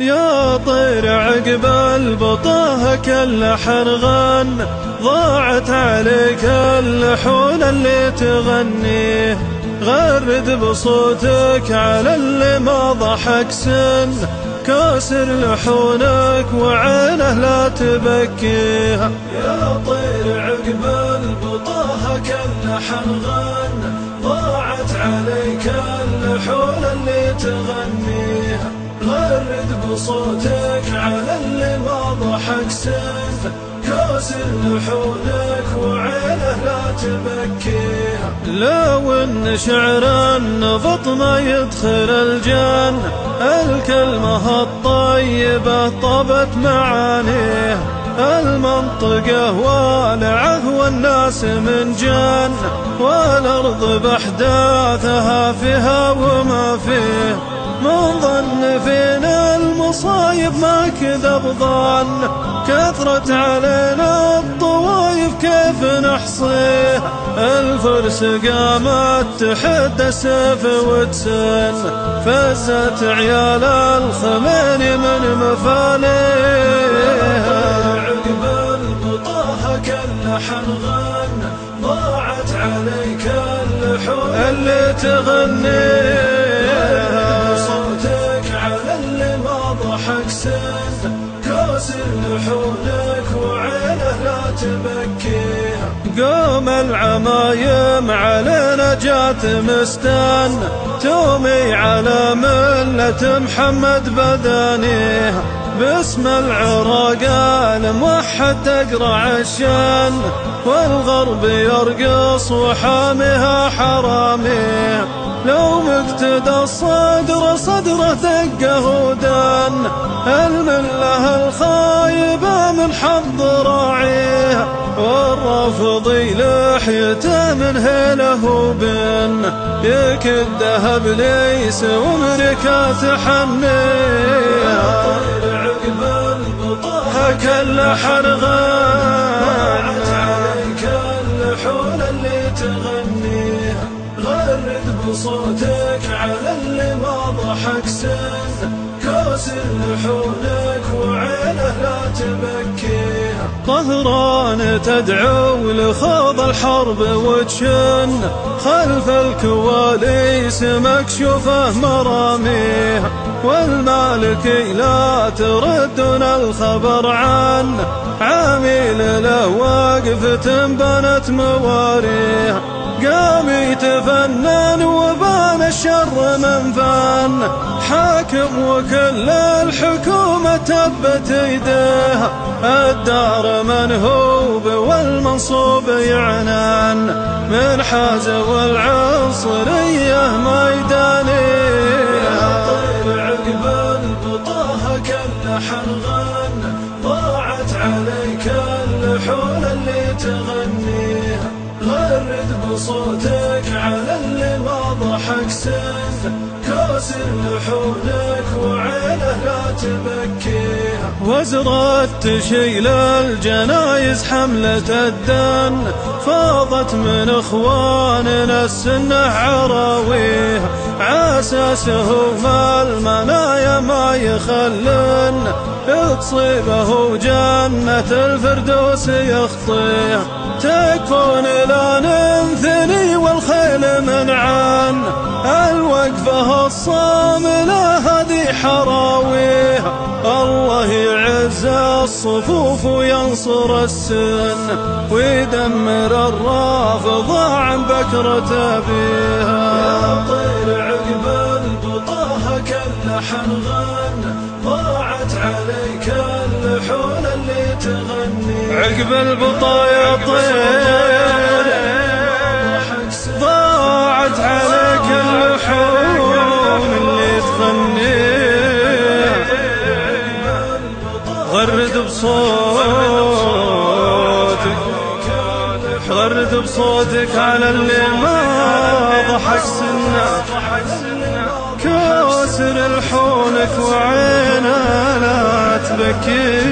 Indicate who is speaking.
Speaker 1: يا طير عقب البطاها كاللحن غن، ضاعت عليك اللحون اللي تغنيه. غرد بصوتك على اللي ما ضحك سن، كاسر لحونك وعينه لا تبكيها. يا طير عقب البطاها كاللحن غن، ضاعت عليك اللحون اللي تغنيها. غرد بصوتك على اللي ما ضحك سن، كاسر لحونك وعينه لا تبكيها. لو ان شعر النفط ما يدخل الجنة، الكلمة الطيبة طبت معانيه. المنطقة والعه والناس من جنة، والأرض بأحداثها فيها وما فيه. من ظن فينا المصايب ما كذب ظن، كثرت علينا الطوايف كيف نحصيها. الفرس قامت تحد سيف وتسن، فزت عيال الخمين من مفاليها. عقب البطاها كاللحن غن، ضاعت عليك اللحون اللي تغنيها. صوتك على اللي ما ضحك سن، كاسر لحونك وعينه لا تبكيها. قوم العمايم علينا جات مستنة، تومي على ملة محمد بدانيها. باسم العراق الموحد تقرع الشن، والغرب يرقص وحامها حراميه. لو مقتدى الصدر صدره دقه ودن، المله الخايبة من حظ راعيها. والرافضي لحيته من هيله وبن، يكده ابليس وامريكا تحنيها. عقب البطاها كاللحن غن، ضاعت عليك اللحون اللي تغنيها. غرد بصوتك على اللي ما ضحك سن، كاسر لحونك وعينه لا تبكيها. طهران تدعو لخوض الحرب وتشن، خلف الكواليس مكشوفة مراميها. والمالكي لا تردنا الخبر عنه، عامل له وقفة بنت مواريها. قام يتفنن وبان الشر من فن، حاكم وكل الحكومة تبت يديها. الدار منهوب والمنصوب يعنان، من حاز والعنصرية ميدانيها. طير عقب البطاها كاللحن غن، ضاعت عليك اللحون اللي تغنيها. غرد بصوتك على اللي ما ضحك سن، كاسر لحونك وعينه لا تبكيها. وزرت تشيل الجنايز حملة الدن، فاضت من اخواننا السنة عراويها. عساسهم المنايا ما يخلن، تصيبه جنة الفردوس يخطيها. تكفون لا ننثني والخيل منعان، الوقفة الصاملة هذه حراويها. الله يعز الصفوف وينصر السن، ويدمر الرافض عن بكرة أبيها. يا طير عقب البطاها كاللحن غن، ضاعت عليك اللحون اللي تغني. عقب البطا يا طير، ضاعت عليك اللحون اللي تغني. غرد بصوتك، غرد بصوتك على اللي ما ضحك سنة، كاسر لحونك وعينه لا تبكي.